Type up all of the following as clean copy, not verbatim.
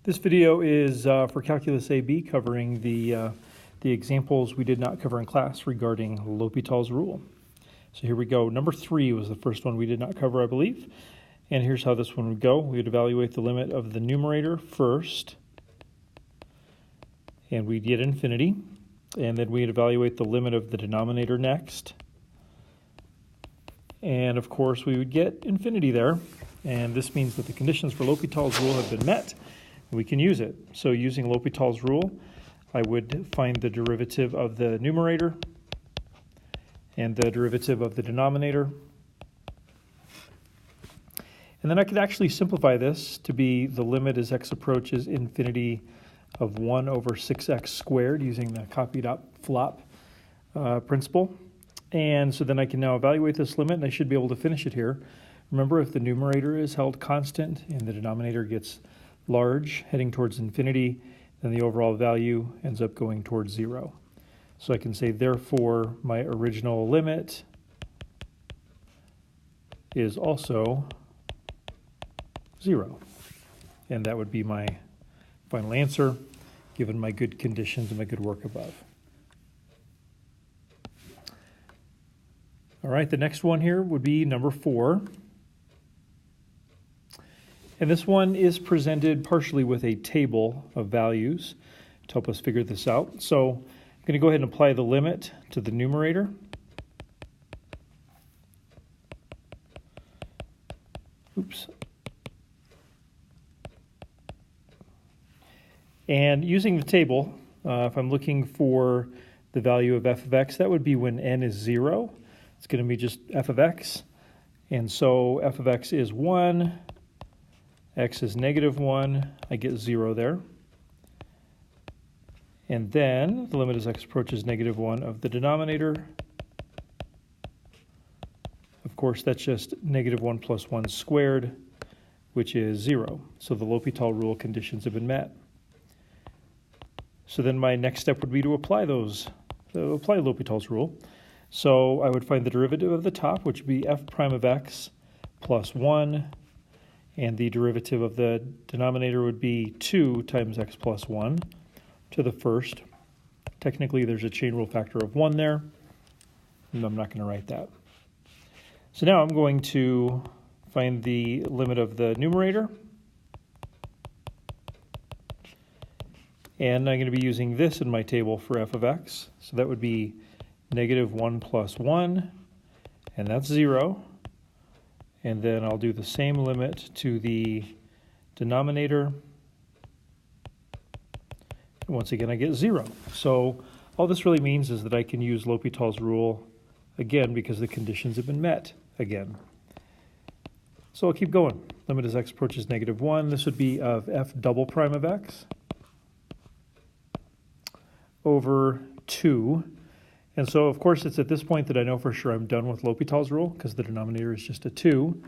This video is for Calculus AB, covering the examples we did not cover in class regarding L'Hopital's rule. So here we go. Number 3 was the first one we did not cover, I believe. And here's how this one would go. We would evaluate the limit of the numerator first, and we'd get infinity. And then we'd evaluate the limit of the denominator next. And of course, we would get infinity there. And this means that the conditions for L'Hopital's rule have been met. We can use it. So using L'Hopital's rule, I would find the derivative of the numerator and the derivative of the denominator. And then I could actually simplify this to be the limit as x approaches infinity of 1 over 6x squared using the copied up flop principle. And so then I can now evaluate this limit, and I should be able to finish it here. Remember, if the numerator is held constant and the denominator gets large, heading towards infinity, then the overall value ends up going towards 0. So I can say, therefore, my original limit is also 0. And that would be my final answer, given my good conditions and my good work above. All right, the next one here would be number 4. And this one is presented partially with a table of values to help us figure this out. So I'm going to go ahead and apply the limit to the numerator. Oops. And using the table, if I'm looking for the value of f of x, that would be when n is 0. It's going to be just f of x. And so f of x is 1. X is -1, I get 0 there. And then the limit as x approaches -1 of the denominator. Of course, that's just -1 plus 1 squared, which is 0. So the L'Hopital rule conditions have been met. So then my next step would be to apply L'Hopital's rule. So I would find the derivative of the top, which would be f prime of x plus 1. And the derivative of the denominator would be 2 times x plus 1 to the first. Technically, there's a chain rule factor of 1 there, and I'm not going to write that. So now I'm going to find the limit of the numerator. And I'm going to be using this in my table for f of x. So that would be -1 plus 1, and that's 0. And then I'll do the same limit to the denominator. And once again, I get 0. So all this really means is that I can use L'Hopital's rule again because the conditions have been met again. So I'll keep going. Limit as x approaches -1. This would be of f double prime of x over 2. And so, of course, it's at this point that I know for sure I'm done with L'Hopital's rule because the denominator is just a 2.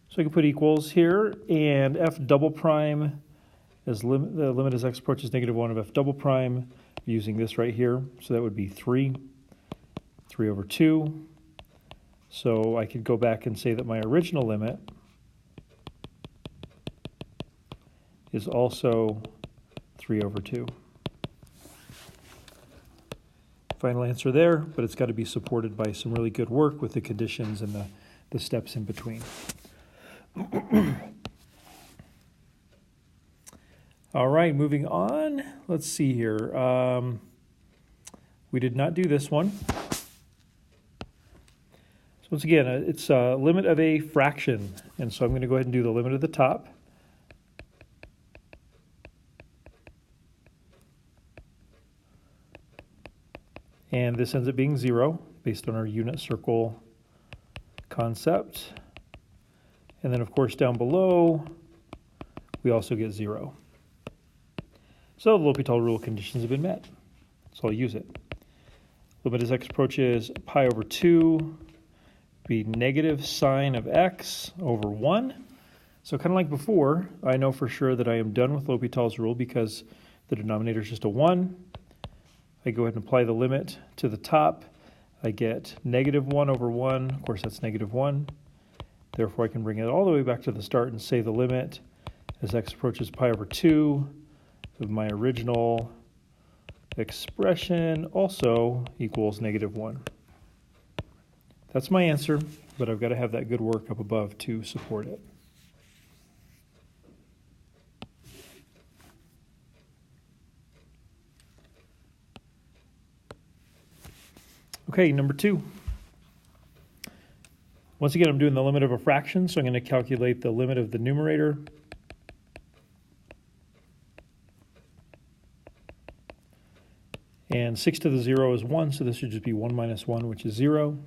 So I can put equals here, and f double prime is the limit as x approaches -1 of f double prime, using this right here. So that would be 3 over 2. So I could go back and say that my original limit is also 3 over 2. Final answer there, but it's got to be supported by some really good work with the conditions and the steps in between. All right, moving on. Let's see here. We did not do this one. So once again, it's a limit of a fraction, and so I'm going to go ahead and do the limit of the top. And this ends up being 0 based on our unit circle concept. And then, of course, down below, we also get 0. So the L'Hopital rule conditions have been met. So I'll use it. Limit as x approaches pi over 2, be negative sine of x over 1. So kind of like before, I know for sure that I am done with L'Hopital's rule because the denominator is just a 1. I go ahead and apply the limit to the top. I get -1 over 1. Of course, that's -1. Therefore, I can bring it all the way back to the start and say the limit as x approaches pi over 2 of my original expression also equals -1. That's my answer, but I've got to have that good work up above to support it. Okay, number 2. Once again, I'm doing the limit of a fraction, so I'm going to calculate the limit of the numerator. And 6 to the 0 is 1, so this should just be 1 minus 1, which is 0.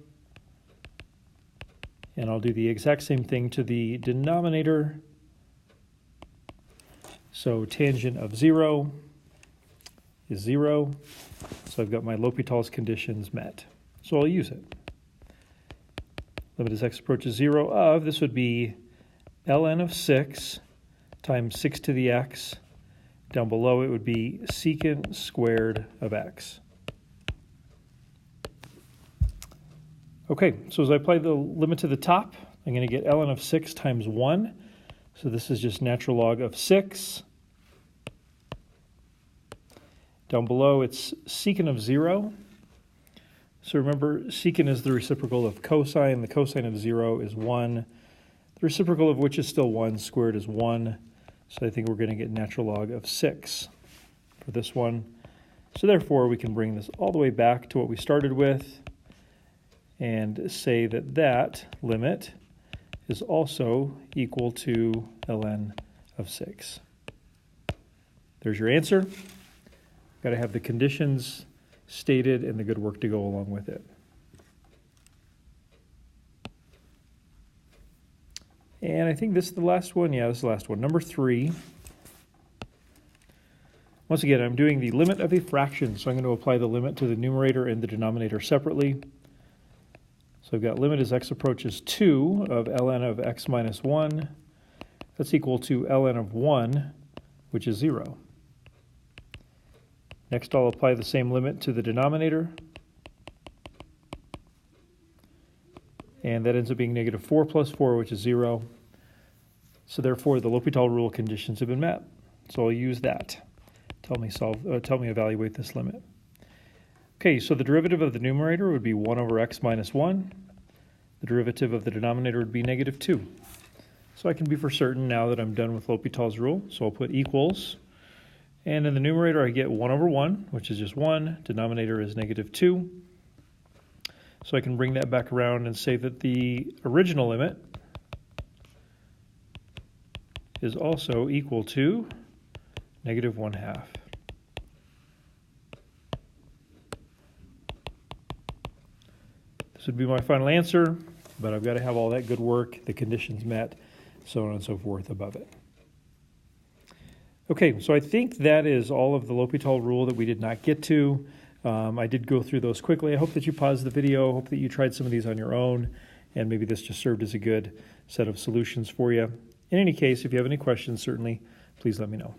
And I'll do the exact same thing to the denominator. So tangent of 0 is 0. So I've got my L'Hopital's conditions met. So I'll use it. Limit as x approaches 0 of, this would be ln of 6 times 6 to the x. Down below it would be secant squared of x. Okay, so as I apply the limit to the top, I'm going to get ln of 6 times 1. So this is just natural log of 6. Down below it's secant of 0. So remember, secant is the reciprocal of cosine. The cosine of 0 is 1. The reciprocal of which is still 1. Squared is 1. So I think we're going to get natural log of 6 for this one. So therefore, we can bring this all the way back to what we started with and say that that limit is also equal to ln of 6. There's your answer. Got to have the conditions stated and the good work to go along with it. And I think this is the last one. Yeah, this is the last one. Number 3. Once again, I'm doing the limit of a fraction, so I'm going to apply the limit to the numerator and the denominator separately. So I've got limit as x approaches 2 of ln of x minus 1. That's equal to ln of 1, which is 0. Next, I'll apply the same limit to the denominator. And that ends up being -4 plus 4, which is 0. So therefore, the L'Hopital rule conditions have been met. So I'll use that. Tell me evaluate this limit. Okay, so the derivative of the numerator would be 1 over x minus 1. The derivative of the denominator would be -2. So I can be for certain now that I'm done with L'Hopital's rule. So I'll put equals. And in the numerator, I get 1 over 1, which is just 1. Denominator is -2. So I can bring that back around and say that the original limit is also equal to -1/2. This would be my final answer, but I've got to have all that good work, the conditions met, so on and so forth above it. Okay, so I think that is all of the L'Hopital rule that we did not get to. I did go through those quickly. I hope that you paused the video. I hope that you tried some of these on your own, and maybe this just served as a good set of solutions for you. In any case, if you have any questions, certainly please let me know.